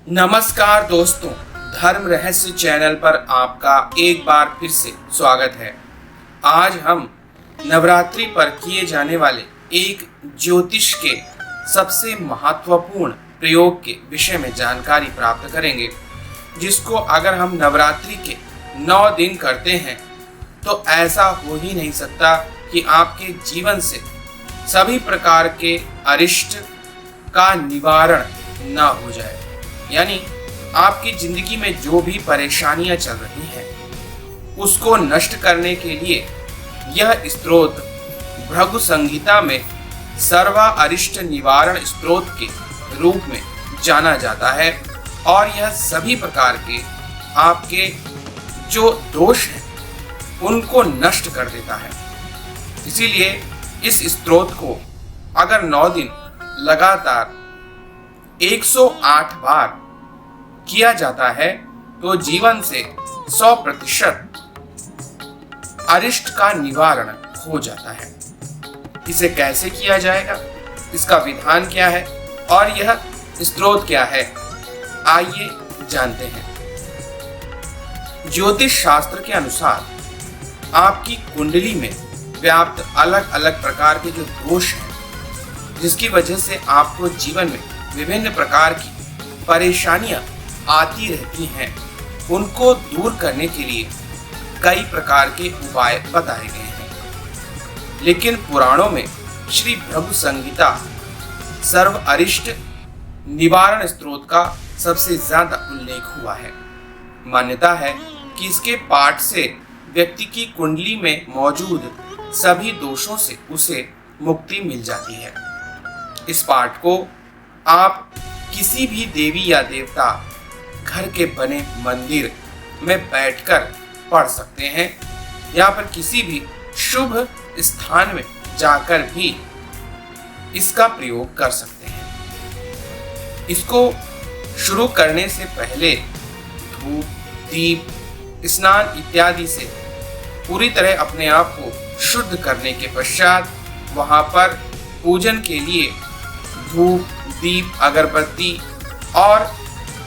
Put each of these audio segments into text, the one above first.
नमस्कार दोस्तों, धर्म रहस्य चैनल पर आपका एक बार फिर से स्वागत है। आज हम नवरात्रि पर किए जाने वाले एक ज्योतिष के सबसे महत्वपूर्ण प्रयोग के विषय में जानकारी प्राप्त करेंगे, जिसको अगर हम नवरात्रि के 9 दिन करते हैं तो ऐसा हो ही नहीं सकता कि आपके जीवन से सभी प्रकार के अरिष्ट का निवारण ना हो जाए। यानी आपकी जिंदगी में जो भी परेशानियां चल रही हैं उसको नष्ट करने के लिए यह स्तोत्र भृगु संहिता में सर्वा अरिष्ट निवारण स्तोत्र के रूप में जाना जाता है और यह सभी प्रकार के आपके जो दोष हैं उनको नष्ट कर देता है। इसीलिए इस स्तोत्र को अगर 9 दिन लगातार 108 बार किया जाता है तो जीवन से 100% अरिष्ट का निवारण हो जाता है। इसे कैसे किया जाएगा, इसका विधान क्या है और यह स्तोत्र क्या है, आइए जानते हैं। ज्योतिष शास्त्र के अनुसार आपकी कुंडली में व्याप्त अलग अलग प्रकार के जो दोष हैं, जिसकी वजह से आपको जीवन में विभिन्न प्रकार की परेशानियां आती रहती हैं, उनको दूर करने के लिए कई प्रकार के उपाय बताए गए हैं। लेकिन पुराणों में श्री भृगु संहिता सर्व अरिष्ट निवारण स्तोत्र का सबसे ज्यादा उल्लेख हुआ है। मान्यता है कि इसके पाठ से व्यक्ति की कुंडली में मौजूद सभी दोषों से उसे मुक्ति मिल जाती है। इस पाठ को आप किसी भी देवी या देवता घर के बने मंदिर में बैठकर पढ़ सकते हैं या फिर किसी भी शुभ स्थान में जाकर भी इसका प्रयोग कर सकते हैं। इसको शुरू करने से पहले धूप, दीप, स्नान इत्यादि से पूरी तरह अपने आप को शुद्ध करने के पश्चात वहां पर पूजन के लिए धूप, दीप, अगरबत्ती और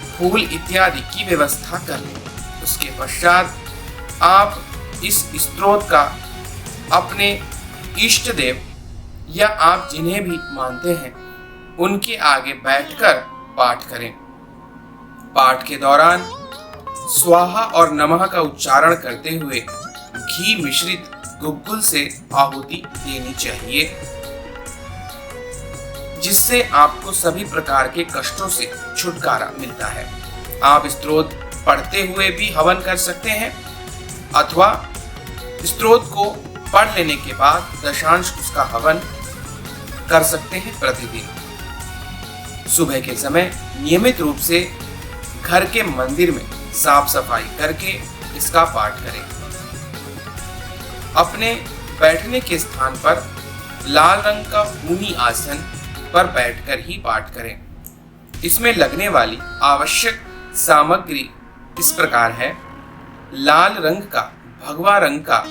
फूल इत्यादि की व्यवस्था कर लें। उसके पश्चात आप इस स्तोत्र का अपने इष्ट देव या आप जिन्हें भी मानते हैं उनके आगे बैठकर पाठ करें। पाठ के दौरान स्वाहा और नमः का उच्चारण करते हुए घी मिश्रित गुग्गुल से आहुति देनी चाहिए, जिससे आपको सभी प्रकार के कष्टों से छुटकारा मिलता है। आप स्तोत्र पढ़ते हुए भी हवन कर सकते हैं अथवा स्तोत्र को पढ़ लेने के बाद दशांश उसका हवन कर सकते हैं। प्रतिदिन सुबह के समय नियमित रूप से घर के मंदिर में साफ सफाई करके इसका पाठ करें। अपने बैठने के स्थान पर लाल रंग का ऊनी आसन पर बैठकर ही पाठ करें। इसमें लगने वाली आवश्यक सामग्री इस प्रकार है: लाल रंग का, भगवा रंग का,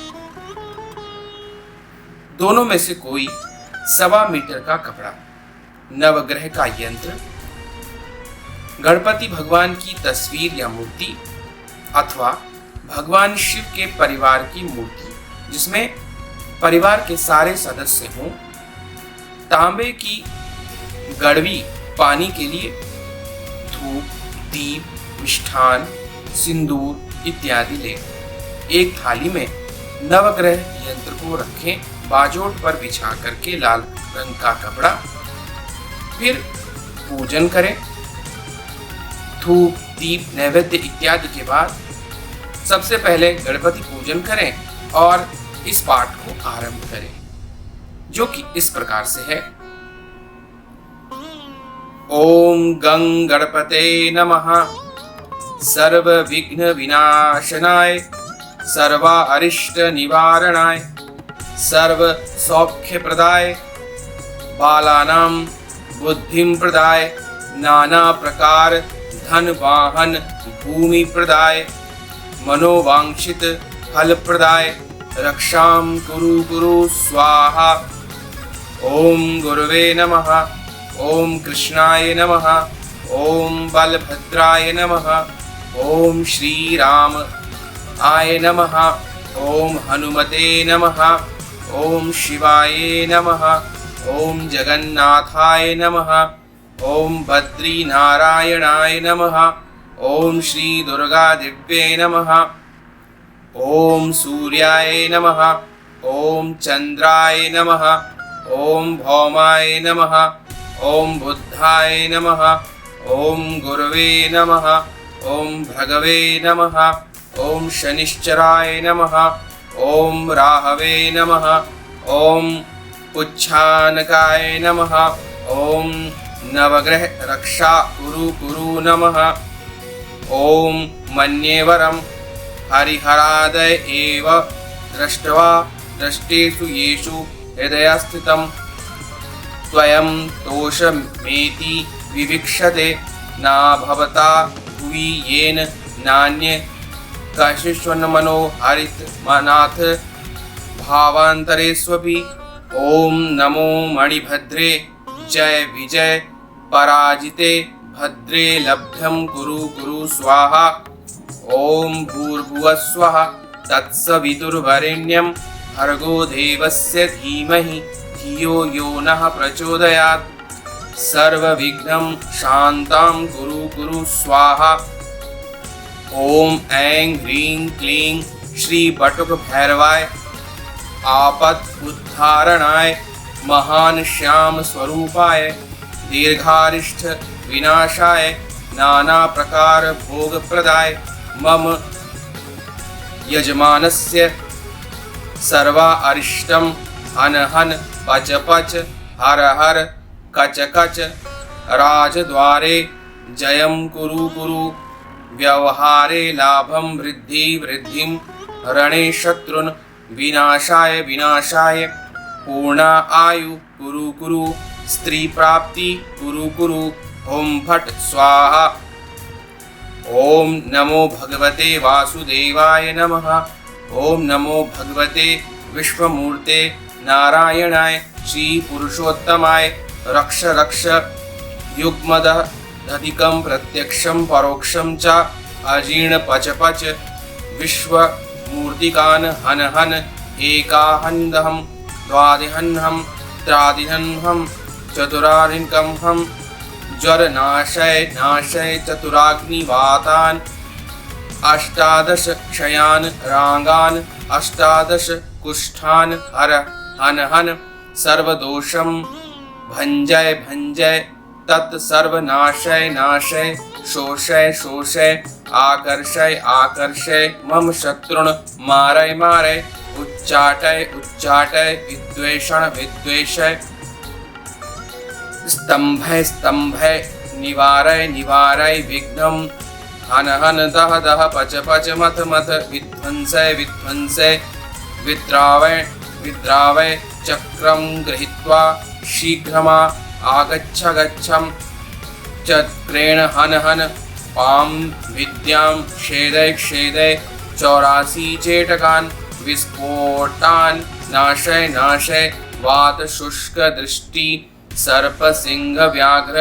दोनों में से कोई 1.25 मीटर का कपड़ा, नवग्रह का यंत्र, गणपति भगवान की तस्वीर या मूर्ति अथवा भगवान शिव के परिवार की मूर्ति जिसमें परिवार के सारे सदस्य हों, तांबे की गड़वी पानी के लिए, धूप, दीप, मिष्ठान, सिंदूर इत्यादि लें। एक थाली में नवग्रह यंत्र को रखें, बाजोट पर बिछा करके लाल रंग का कपड़ा, फिर पूजन करें। धूप, दीप, नैवेद्य इत्यादि के बाद सबसे पहले गणपति पूजन करें और इस पाठ को आरंभ करें, जो कि इस प्रकार से है: ओम गं गणपते नमः, सर्व विघ्न विनाशनाय, सर्वा अरिष्ट निवारणाय, सर्व सौख्य प्रदाय, बालानां बुद्धिं प्रदाय, नाना प्रकार धन वाहन भूमि प्रदाय, मनोवांछित फल प्रदाय, रक्षां कुरु कुरु स्वाहा। ओम गुरुवे नमः, ओम कृष्णाय नमः, ओम बलभद्राय नमः। ओम श्री राम आय नमः। ओम हनुमते नमः। ओम शिवाय नमः। ओम जगन्नाथाय नमः। ओम बद्रीनारायणाय नमः। ओम श्री दुर्गा दिव्ये नमः। ओम सूर्याय नमः। ओम चंद्राय नमः। ओम भौमाय नमः। ओम बुद्धाय नमः। ओम गुरवे नमः। ओम भगवे नमः। ओम शनिश्चराय नमः। ओम राहवे नमः। ओम पुच्छानकाय नमः। ओम नवग्रह रक्षा कुरु नमः। ओम मन्येवरम हरिहरादय एव दृष्ट्वा दृष्टेषु येषु हृदयस्थितं त्वयं तोषमेति विविक्षते न भवता भुवि येन नान्य कशिष्वन्मनो हरितमनाथ भावान्तरेष्वपि। ओम नमो मणिभद्रे जय विजय पराजिते भद्रे लभ्यं कुरु स्वाहा। ओम भूर्भुवस्वः तत्सवितुर्वरेण्यं भर्गो देवस्य धीमहि धियो यो नः प्रचोदयात्। सर्वविघ्नं शान्तां कुरु स्वाहा। ओम ऐं ह्रीं क्लीं श्री बटुक भैरवाय आपत् उद्धारणाय महान श्याम स्वरूपाय दीर्घारिष्ठ विनाशाय नाना प्रकार भोग प्रदाय मम यजमानस्य सर्वा अरिष्टं हन हन पच पच हर हर कच कच राजद्वारे जयं कुरु व्यवहारे लाभं वृद्धि वृद्धिं रणे शत्रुन् विनाशाय विनाशाय पूर्णा आयु कुरु स्त्री प्राप्ति कुरु ओम फट स्वाहा। ओम नमो भगवते वासुदेवाय नमः। ओम नमो भगवते विश्वमूर्ते नारायणाय श्री पुरुषोत्तमाय रक्ष रक्ष युग्मदधिकं प्रत्यक्षं परोक्षं च अजीर्ण पच पच विश्वमूर्तिकान् हन हन एकाहन्दहं द्वादिहन्हं त्रादिहन्हं चतुराधिकं ज्वर नाशय चतुराग्निवातान् अष्टादश क्षयान् रागान् अष्टादश कुष्ठान् हर हन हन सर्वदोषं भञ्जय तत्सर्वनाशय नाशय शोषय आकर्षय मम शत्रुन् मारय उच्चाटय विद्वेषय स्तंभय निवारय विघ्नं हन दह पच मथ विध्वंसय विद्रावय चक्रं गृहीत्वा शीघ्रमा आगच्छं चक्रेण हन पां विद्यां क्षेदय 84 चेटकान् विस्फोटान् नाशय वात शुष्क दृष्टि सर्प सिंह व्याघ्र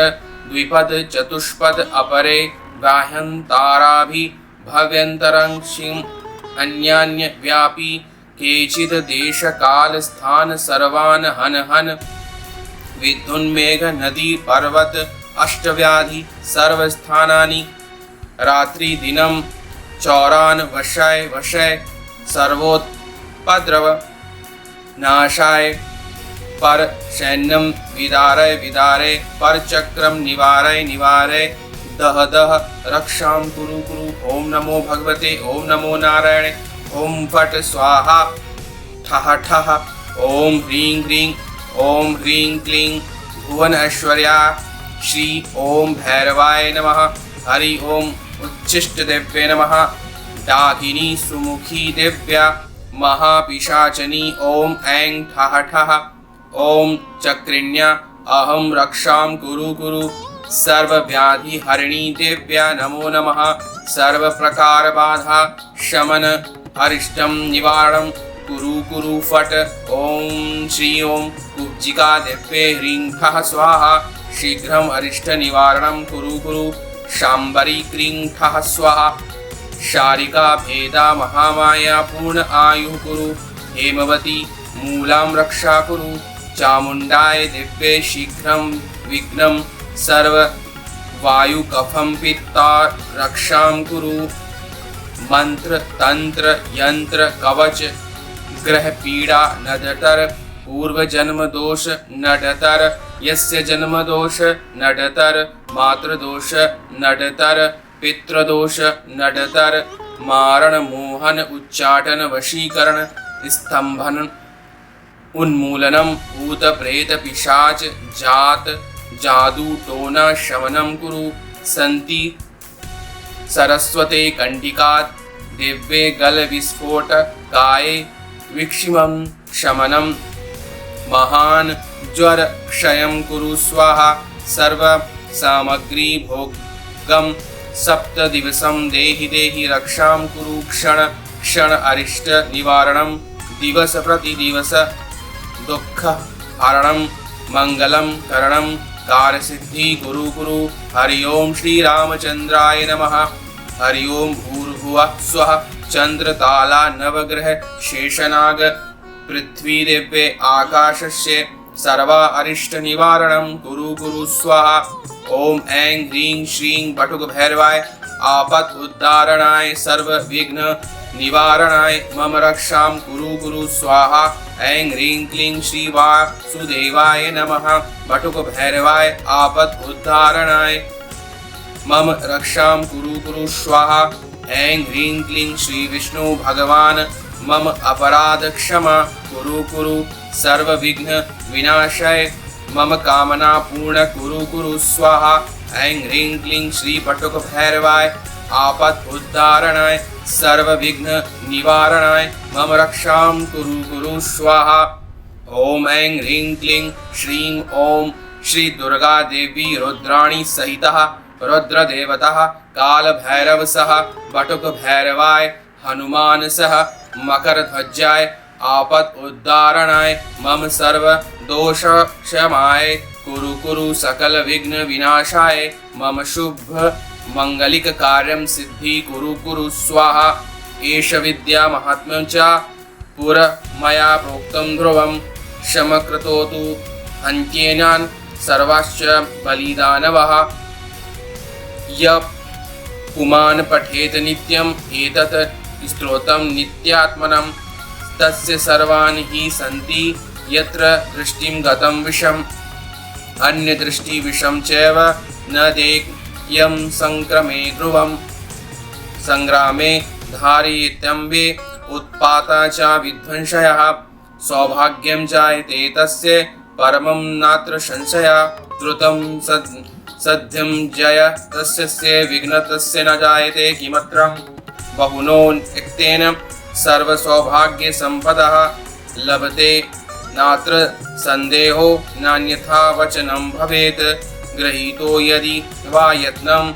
द्विपद चतुष्पद अपरे बाह्यंताराभि भव्यंतरंशिं अन्यान्य व्यापी केचिद देश काल स्थान सर्वान् हन विद्युन्मेघ नदी पर्वत अष्टव्याधि सर्वस्थानानि रात्रि दिनं चौरान वशय सर्वोत्पद्रव नाशाय पर सैन्यं विदारय पर चक्रम निवारय दह रक्षां कुरु। ओम नमो भगवते ओम नमो नारायणे ओम फट स्वाहा ठः ओम ह्रीं क्लीं भुवन ऐश्वर्या श्री ओम भैरवाय नमः। हरि ओम उच्छिष्ट देव्ये नमः। डाकिनी सुमुखी देव्या महापिशाचनी ओम ऐं ठः ओम चक्रिण्या अहम रक्षां कुरु। सर्वव्याधि हरिणी देव्या नमो नमः। सर्व प्रकार बाधा शमन अरिष्टं निवारणं कुरु फट। ओम श्री ओम कुब्जिका देव्ये ह्रीं ठः स्वाहा। शीघ्रम अरिष्ट निवारणम कुरु कुरु शांबरी क्रीं ठः स्वाहा शारिका भेदा महामाया पूर्ण आयु कुरु हेमवती मूलां रक्षा कुरु चामुंडाय दिव्ये शीघ्रं विघ्नं सर्व वायु कफं पित्ता रक्षां कुरु मंत्र तंत्र यंत्र कवच ग्रह पीड़ा नडतर पूर्व जन्म दोष नडतर यस्य जन्म दोष नडतर मातृदोष नडतर पितृदोष नडतर मारण मोहन उच्चाटन वशीकरण स्तंभन उन्मूलनम भूत प्रेत पिशाच जात जादू टोना शमनम कुरु संति सरस्वते कंटिकात् दिव्ये गल विस्फोट काये विक्षिमं शमनम महान ज्वर क्षयं कुरु स्वाहा सर्व सामग्री भोगम सप्त दिवसं देहि देहि रक्षां कुरु क्षण क्षण अरिष्ट निवारणं दिवस प्रति दिवस दुःख हरणं मंगलम करणं कार्य सिद्धि कुरु कुरु हरि ओम श्री रामचंद्राय नमः हरि ओम भूर्भुवः स्वः चंद्रताला नवग्रह शेषनाग पृथ्वी दिव्ये आकाशस्य सर्वा अरिष्ट निवारणं कुरु कुरु स्वाहा ओम ऐं ह्रीं श्रीं बटुक भैरवाय आपद उद्धारणाय सर्व विघ्न निवारणाय मम रक्षां कुरु कुरु स्वाहा ऐं ह्रीं क्लीं श्री वासुदेवाय नमः बटुक भैरवाय आपद उद्धारणाय मम रक्षां कुरु कुरु स्वाहा ऐं ह्रीं क्लीं श्री विष्णु भगवान मम अपराध क्षमा कुरु कुरु सर्व विघ्न विनाशाय मम कामना पूर्ण कुरु कुरु स्वाहा ऐं ह्रीं क्लीं श्री बटुक भैरवाय आपद उद्धारणाय सर्व विघ्न निवारणाय मम रक्षां कुरु कुरु स्वाहा ओम ऐं ह्रीं क्लीं श्रीं ओम श्री दुर्गा देवी रुद्राणी सहितः रुद्रदेवतः काल भैरव सह बटुक भैरवाय हनुमान सह मकर ध्वजाय आपद उद्धारणाय मम सर्व दोष क्षमाय कुरु कुरु सकल विघ्न विनाशाय मम शुभ मंगलिक कार्यं सिद्धि कुरु कुरु स्वाहा एष विद्या महात्म्यं च पुर मया प्रोक्तं ध्रुवं शमकृतोतु अन्त्येनान् सर्वाश्च बलिदानवः य पुमान् पठेत नित्यम् एतत् स्तोत्रं नित्यात्मनं तस्य सर्वाणि हि सन्ति यत्र दृष्टिं गतं विषम् अन्य दृष्टि विषं चैव न देयं संक्रमे ध्रुवम् संग्रामे धारयित्यम्बे उत्पाता च विध्वंसयः सौभाग्यं जायते तस्य परमं नात्र संशयः द्रुतं सद्यं जय तस्य विघ्नतस्य न जायते किमत्र बहुनोक्तेन सर्वसौभाग्य संपदः लभते नात्र संदेहो नान्यथा वचनं भवेत् गृहीतो यदि वा यत्नं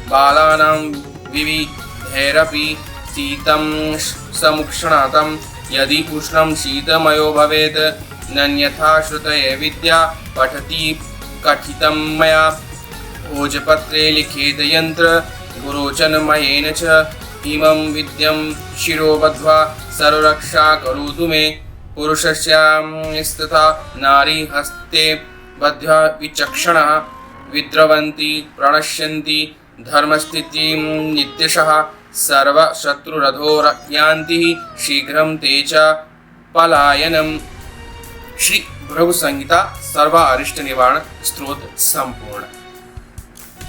बालानां विविधैरपि शीतं समुक्षणातं यदि उष्णं शीतमयो भवेत् नन्यथा श्रुतये विद्या पठति कथितं मया भोजपत्रे लिखेत यन्त्र गुरोचनमयेन च इमं विद्यं शिरो बद्ध्वा सर्वरक्षा करोतु मे पुरुषस्यास्तथा नारी हस्ते बद्ध्वा विचक्षणः विद्रवन्ति प्रणश्यन्ति धर्मस्थितिं नित्यशः सर्वशत्रुरधो यान्ति शीघ्रं ते च पलायनम्। श्री भृगु संहिता सर्व अरिष्ट निवारण स्तोत्र संपूर्ण।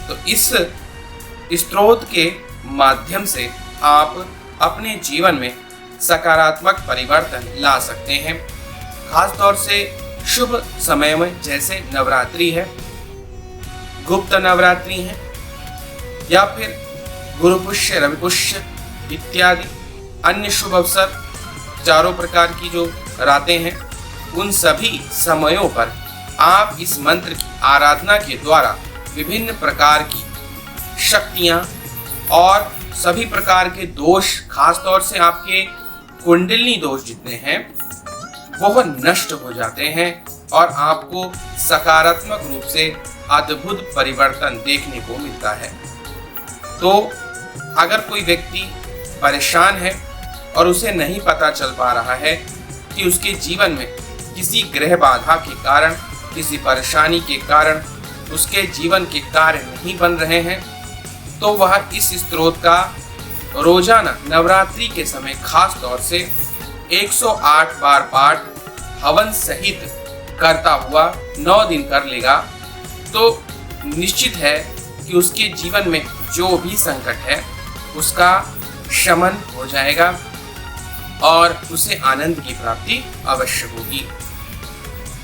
तो इस स्तोत्र के माध्यम से आप अपने जीवन में सकारात्मक परिवर्तन ला सकते हैं। खास तौर से शुभ समय में जैसे नवरात्रि है, गुप्त नवरात्रि है, या फिर गुरु पुष्य रवि पुष्य इत्यादि अन्य शुभ अवसर चारों प्रकार की जो रातें हैं, उन सभी समयों पर आप इस मंत्र की आराधना के द्वारा विभिन्न प्रकार की शक्तियां और सभी प्रकार के दोष, खास तौर से आपके कुंडलिनी दोष जितने हैं वो नष्ट हो जाते हैं और आपको सकारात्मक रूप से अद्भुत परिवर्तन देखने को मिलता है। तो अगर कोई व्यक्ति परेशान है और उसे नहीं पता चल पा रहा है कि उसके जीवन में किसी ग्रह बाधा के कारण, किसी परेशानी के कारण उसके जीवन के कार्य नहीं बन रहे हैं, तो वह इस स्तोत्र का रोजाना नवरात्रि के समय खास तौर से 108 बार पाठ हवन सहित करता हुआ 9 दिन कर लेगा तो निश्चित है कि उसके जीवन में जो भी संकट है उसका शमन हो जाएगा और उसे आनंद की प्राप्ति अवश्य होगी।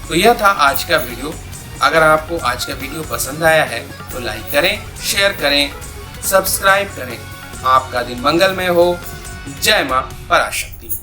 तो यह था आज का वीडियो। अगर आपको आज का वीडियो पसंद आया है तो लाइक करें, शेयर करें, सब्सक्राइब करें। आपका दिन मंगलमय हो। जय मां पराशक्ति।